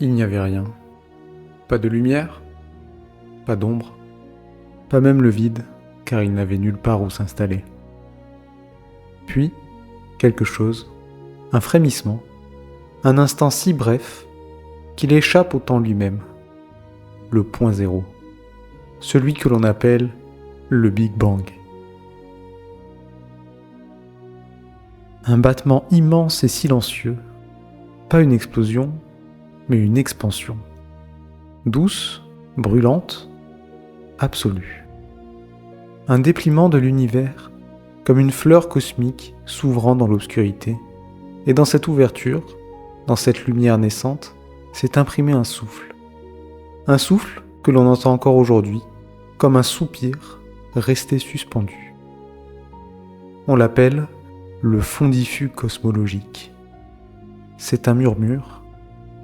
Il n'y avait rien. Pas de lumière, pas d'ombre, pas même le vide, car il n'avait nulle part où s'installer. Puis, quelque chose, un frémissement, un instant si bref qu'il échappe au temps lui-même, le point zéro, celui que l'on appelle le Big Bang. Un battement immense et silencieux, pas une explosion, mais une expansion. Douce, brûlante, absolue. Un dépliement de l'univers, comme une fleur cosmique s'ouvrant dans l'obscurité. Et dans cette ouverture, dans cette lumière naissante, s'est imprimé un souffle. Un souffle que l'on entend encore aujourd'hui, comme un soupir resté suspendu. On l'appelle le fond diffus cosmologique. C'est un murmure,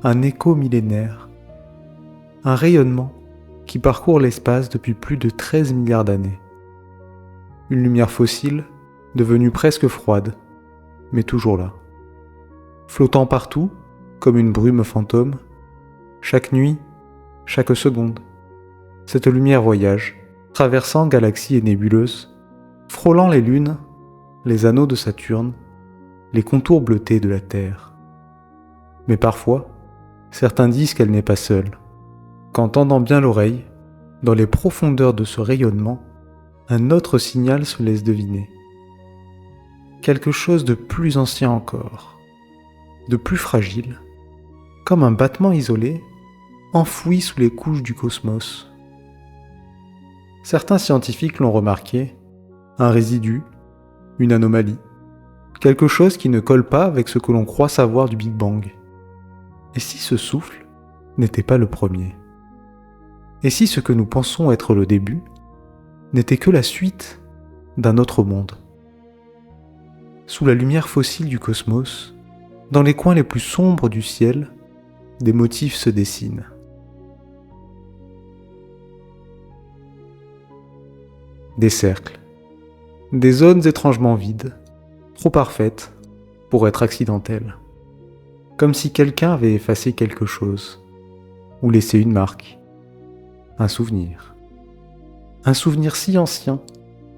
un écho millénaire, un rayonnement qui parcourt l'espace depuis plus de 13 milliards d'années. Une lumière fossile, devenue presque froide, mais toujours là. Flottant partout, comme une brume fantôme, chaque nuit, chaque seconde. Cette lumière voyage, traversant galaxies et nébuleuses, frôlant les lunes, les anneaux de Saturne, les contours bleutés de la Terre. Mais parfois, certains disent qu'elle n'est pas seule, qu'en tendant bien l'oreille, dans les profondeurs de ce rayonnement, un autre signal se laisse deviner. Quelque chose de plus ancien encore, de plus fragile, comme un battement isolé, enfoui sous les couches du cosmos. Certains scientifiques l'ont remarqué, un résidu, une anomalie, quelque chose qui ne colle pas avec ce que l'on croit savoir du Big Bang. Et si ce souffle n'était pas le premier ? Et si ce que nous pensons être le début n'était que la suite d'un autre monde ? Sous la lumière fossile du cosmos, dans les coins les plus sombres du ciel, des motifs se dessinent. Des cercles, des zones étrangement vides, trop parfaites pour être accidentelles. Comme si quelqu'un avait effacé quelque chose, ou laissé une marque, un souvenir. Un souvenir si ancien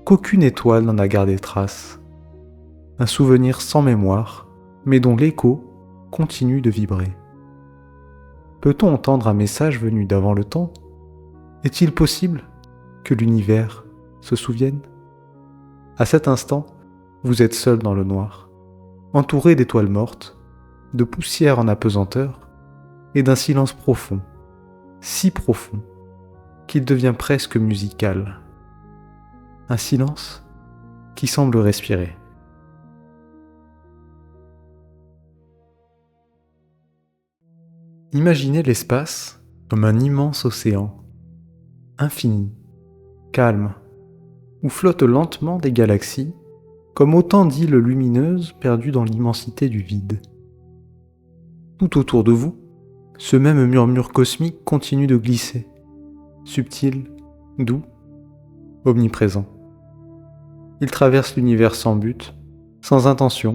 qu'aucune étoile n'en a gardé trace. Un souvenir sans mémoire, mais dont l'écho continue de vibrer. Peut-on entendre un message venu d'avant le temps ? Est-il possible que l'univers se souvienne ? À cet instant, vous êtes seul dans le noir, entouré d'étoiles mortes, de poussière en apesanteur et d'un silence profond, si profond qu'il devient presque musical. Un silence qui semble respirer. Imaginez l'espace comme un immense océan, infini, calme, où flottent lentement des galaxies, comme autant d'îles lumineuses perdues dans l'immensité du vide. Tout autour de vous, ce même murmure cosmique continue de glisser, subtil, doux, omniprésent. Il traverse l'univers sans but, sans intention,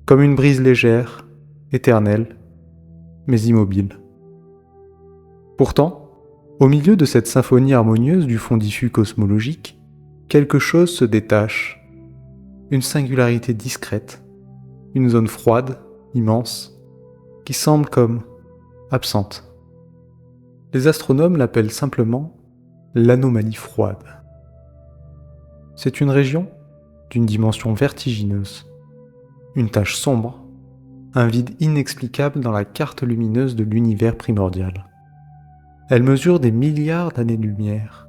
comme une brise légère, éternelle, mais immobile. Pourtant, au milieu de cette symphonie harmonieuse du fond diffus cosmologique, quelque chose se détache, une singularité discrète, une zone froide, immense, qui semble comme absente. Les astronomes l'appellent simplement l'anomalie froide. C'est une région d'une dimension vertigineuse, une tache sombre, un vide inexplicable dans la carte lumineuse de l'univers primordial. Elle mesure des milliards d'années-lumière,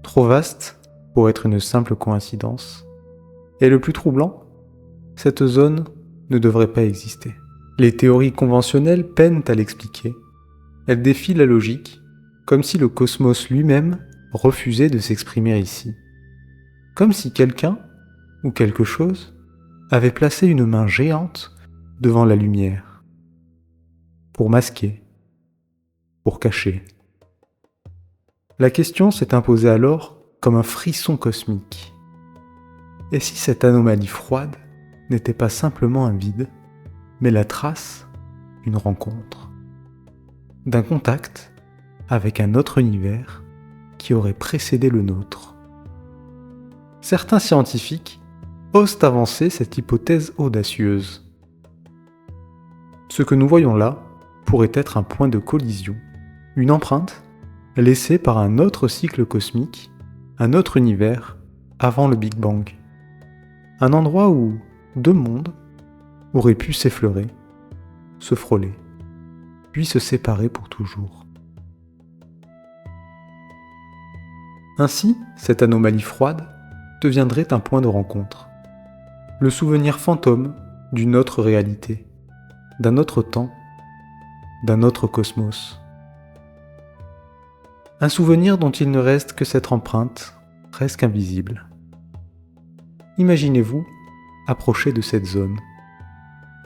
trop vaste pour être une simple coïncidence. Et le plus troublant, cette zone ne devrait pas exister. Les théories conventionnelles peinent à l'expliquer. Elles défient la logique, comme si le cosmos lui-même refusait de s'exprimer ici. Comme si quelqu'un, ou quelque chose, avait placé une main géante devant la lumière, pour masquer, pour cacher. La question s'est imposée alors comme un frisson cosmique. Et si cette anomalie froide n'était pas simplement un vide, mais la trace d'une rencontre ? d'un contact avec un autre univers qui aurait précédé le nôtre. Certains scientifiques osent avancer cette hypothèse audacieuse. Ce que nous voyons là pourrait être un point de collision, une empreinte laissée par un autre cycle cosmique, un autre univers avant le Big Bang. Un endroit où deux mondes auraient pu s'effleurer, se frôler, puis se séparer pour toujours. Ainsi, cette anomalie froide deviendrait un point de rencontre, le souvenir fantôme d'une autre réalité, d'un autre temps, d'un autre cosmos. Un souvenir dont il ne reste que cette empreinte, presque invisible. Imaginez-vous approcher de cette zone.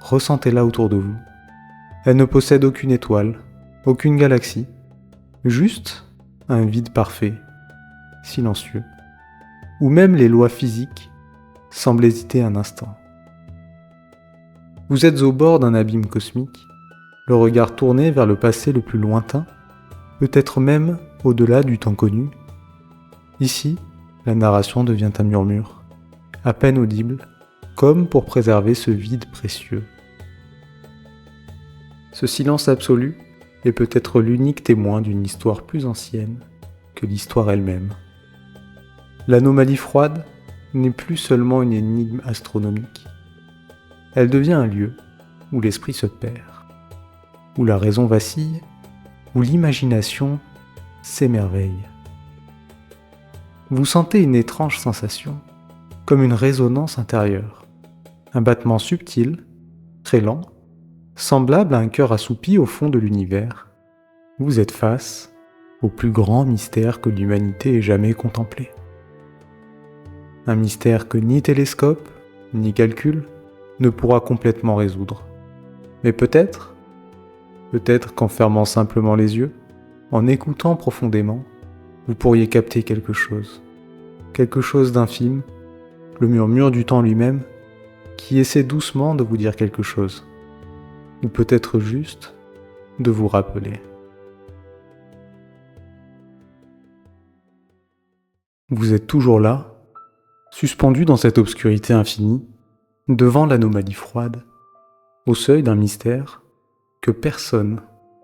Ressentez-la autour de vous. Elle ne possède aucune étoile, aucune galaxie, juste un vide parfait, silencieux, où même les lois physiques semblent hésiter un instant. Vous êtes au bord d'un abîme cosmique, le regard tourné vers le passé le plus lointain, peut-être même au-delà du temps connu. Ici, la narration devient un murmure, à peine audible, comme pour préserver ce vide précieux. Ce silence absolu est peut-être l'unique témoin d'une histoire plus ancienne que l'histoire elle-même. L'anomalie froide n'est plus seulement une énigme astronomique. Elle devient un lieu où l'esprit se perd, où la raison vacille, où l'imagination s'émerveille. Vous sentez une étrange sensation, comme une résonance intérieure, un battement subtil, très lent, semblable à un cœur assoupi au fond de l'univers. Vous êtes face au plus grand mystère que l'humanité ait jamais contemplé. Un mystère que ni télescope, ni calcul ne pourra complètement résoudre. Mais peut-être qu'en fermant simplement les yeux, en écoutant profondément, vous pourriez capter quelque chose d'infime, le murmure du temps lui-même, qui essaie doucement de vous dire quelque chose, ou peut-être juste de vous rappeler. Vous êtes toujours là, suspendu dans cette obscurité infinie, devant l'anomalie froide, au seuil d'un mystère que personne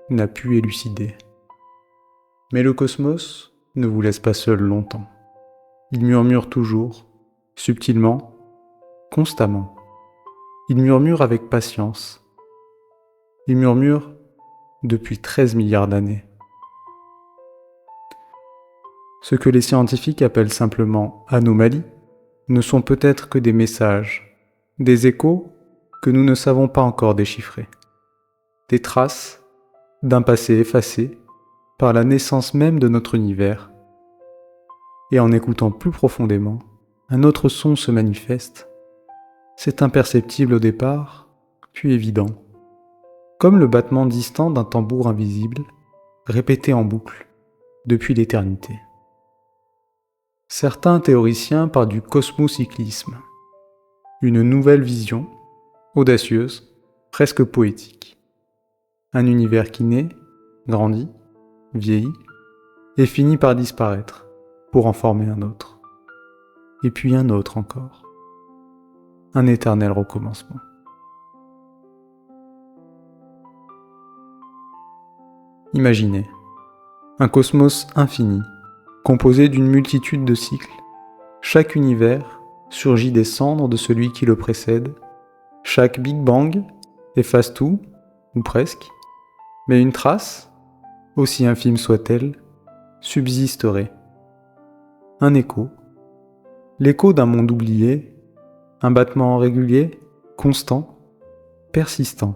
n'a pu élucider. Mais le cosmos ne vous laisse pas seul longtemps. Il murmure toujours, subtilement, constamment. Il murmure avec patience. Il murmure depuis 13 milliards d'années. Ce que les scientifiques appellent simplement anomalies ne sont peut-être que des messages, des échos que nous ne savons pas encore déchiffrer. Des traces d'un passé effacé par la naissance même de notre univers. Et en écoutant plus profondément, un autre son se manifeste. C'est imperceptible au départ, puis évident, comme le battement distant d'un tambour invisible, répété en boucle, depuis l'éternité. Certains théoriciens parlent du cosmocyclisme, une nouvelle vision, audacieuse, presque poétique. Un univers qui naît, grandit, vieillit, et finit par disparaître, pour en former un autre. Et puis un autre encore. Un éternel recommencement. Imaginez, un cosmos infini, composé d'une multitude de cycles. Chaque univers surgit des cendres de celui qui le précède. Chaque Big Bang efface tout, ou presque, mais une trace, aussi infime soit-elle, subsisterait. Un écho, l'écho d'un monde oublié, un battement régulier, constant, persistant.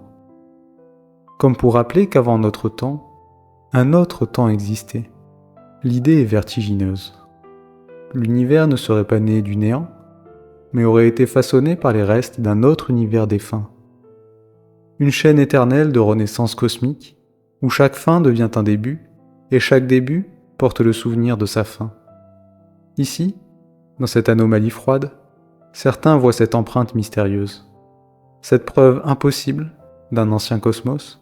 Comme pour rappeler qu'avant notre temps, un autre temps existait. L'idée est vertigineuse. L'univers ne serait pas né du néant, mais aurait été façonné par les restes d'un autre univers défunt. Une chaîne éternelle de renaissance cosmique, où chaque fin devient un début, et chaque début porte le souvenir de sa fin. Ici, dans cette anomalie froide, certains voient cette empreinte mystérieuse, cette preuve impossible d'un ancien cosmos.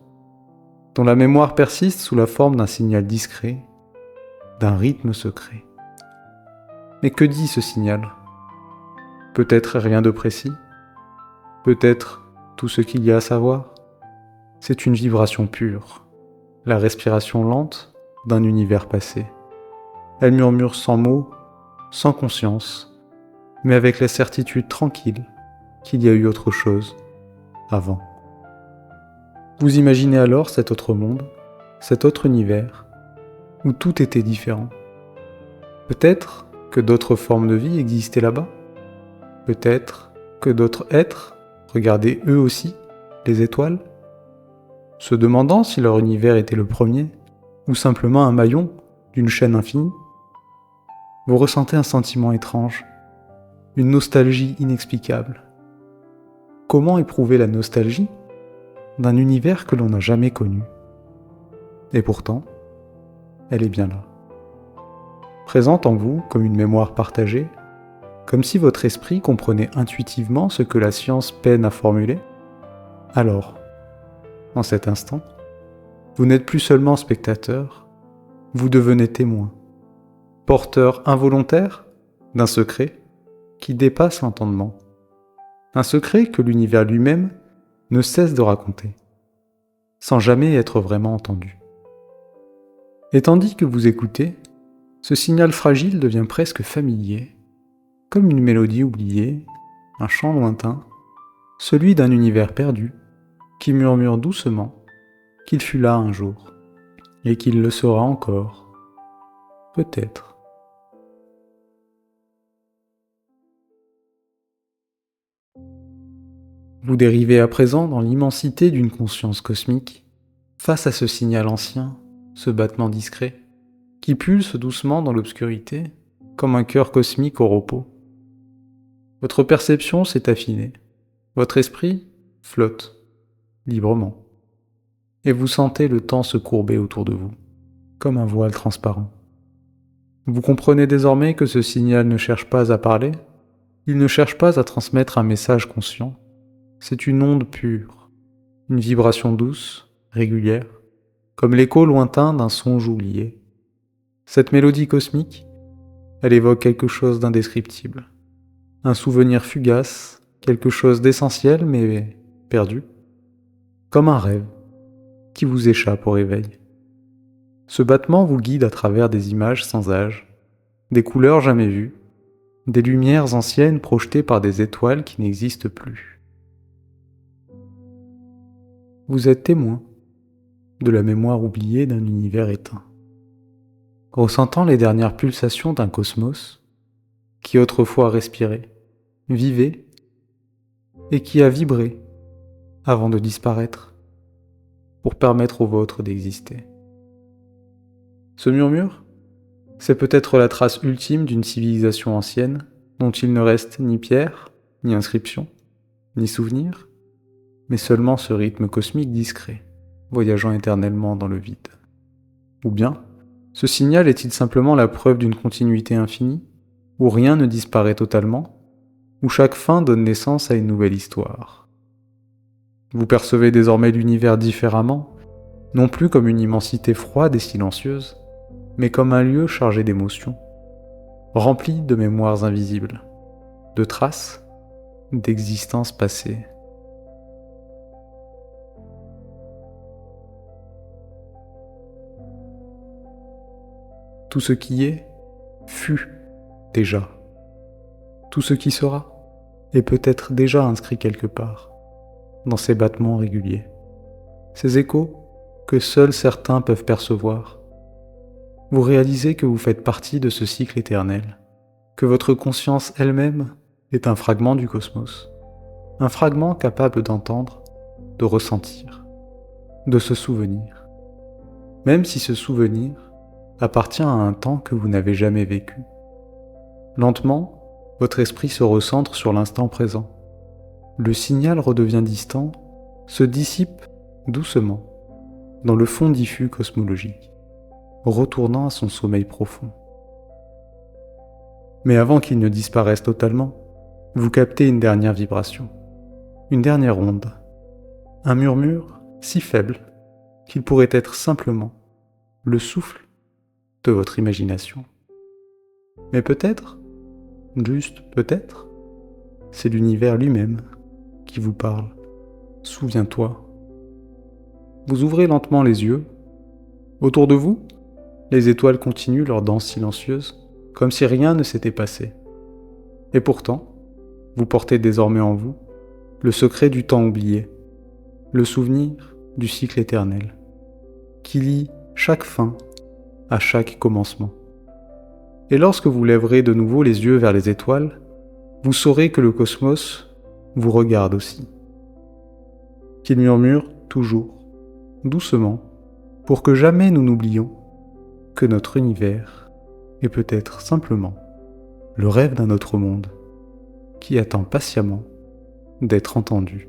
dont la mémoire persiste sous la forme d'un signal discret, d'un rythme secret. Mais que dit ce signal ? Peut-être rien de précis ? Peut-être tout ce qu'il y a à savoir ? C'est une vibration pure, la respiration lente d'un univers passé. Elle murmure sans mots, sans conscience, mais avec la certitude tranquille qu'il y a eu autre chose avant. Vous imaginez alors cet autre monde, cet autre univers, où tout était différent. Peut-être que d'autres formes de vie existaient là-bas. Peut-être que d'autres êtres regardaient eux aussi les étoiles, se demandant si leur univers était le premier, ou simplement un maillon d'une chaîne infinie. Vous ressentez un sentiment étrange, une nostalgie inexplicable. Comment éprouver la nostalgie d'un univers que l'on n'a jamais connu ? Et pourtant, elle est bien là. Présente en vous comme une mémoire partagée, comme si votre esprit comprenait intuitivement ce que la science peine à formuler. Alors, en cet instant, vous n'êtes plus seulement spectateur, vous devenez témoin, porteur involontaire d'un secret qui dépasse l'entendement, un secret que l'univers lui-même ne cesse de raconter, sans jamais être vraiment entendu. Et tandis que vous écoutez, ce signal fragile devient presque familier, comme une mélodie oubliée, un chant lointain, celui d'un univers perdu, qui murmure doucement qu'il fut là un jour, et qu'il le sera encore, peut-être. Vous dérivez à présent dans l'immensité d'une conscience cosmique, face à ce signal ancien, ce battement discret, qui pulse doucement dans l'obscurité, comme un cœur cosmique au repos. Votre perception s'est affinée, votre esprit flotte, librement, et vous sentez le temps se courber autour de vous, comme un voile transparent. Vous comprenez désormais que ce signal ne cherche pas à parler, il ne cherche pas à transmettre un message conscient, c'est une onde pure, une vibration douce, régulière, comme l'écho lointain d'un songe oublié. Cette mélodie cosmique, elle évoque quelque chose d'indescriptible, un souvenir fugace, quelque chose d'essentiel mais perdu, comme un rêve qui vous échappe au réveil. Ce battement vous guide à travers des images sans âge, des couleurs jamais vues, des lumières anciennes projetées par des étoiles qui n'existent plus. Vous êtes témoin de la mémoire oubliée d'un univers éteint, ressentant les dernières pulsations d'un cosmos qui autrefois respirait, vivait et qui a vibré avant de disparaître pour permettre au vôtre d'exister. Ce murmure, c'est peut-être la trace ultime d'une civilisation ancienne dont il ne reste ni pierre, ni inscription, ni souvenir, mais seulement ce rythme cosmique discret, voyageant éternellement dans le vide. Ou bien, ce signal est-il simplement la preuve d'une continuité infinie, où rien ne disparaît totalement, où chaque fin donne naissance à une nouvelle histoire. Vous percevez désormais l'univers différemment, non plus comme une immensité froide et silencieuse, mais comme un lieu chargé d'émotions, rempli de mémoires invisibles, de traces d'existences passées. Tout ce qui est, fut déjà. Tout ce qui sera est peut-être déjà inscrit quelque part, dans ces battements réguliers, ces échos que seuls certains peuvent percevoir. Vous réalisez que vous faites partie de ce cycle éternel, que votre conscience elle-même est un fragment du cosmos, un fragment capable d'entendre, de ressentir, de se souvenir, même si ce souvenir appartient à un temps que vous n'avez jamais vécu. Lentement, votre esprit se recentre sur l'instant présent. Le signal redevient distant, se dissipe doucement dans le fond diffus cosmologique, retournant à son sommeil profond. Mais avant qu'il ne disparaisse totalement, vous captez une dernière vibration, une dernière onde, un murmure si faible qu'il pourrait être simplement le souffle de votre imagination. Mais peut-être, juste peut-être, c'est l'univers lui-même qui vous parle. Souviens-toi. Vous ouvrez lentement les yeux. Autour de vous, les étoiles continuent leur danse silencieuse, comme si rien ne s'était passé. Et pourtant, vous portez désormais en vous le secret du temps oublié, le souvenir du cycle éternel, qui lie chaque fin à chaque commencement. Et lorsque vous lèverez de nouveau les yeux vers les étoiles, vous saurez que le cosmos vous regarde aussi, qu'il murmure toujours, doucement, pour que jamais nous n'oublions que notre univers est peut-être simplement le rêve d'un autre monde qui attend patiemment d'être entendu.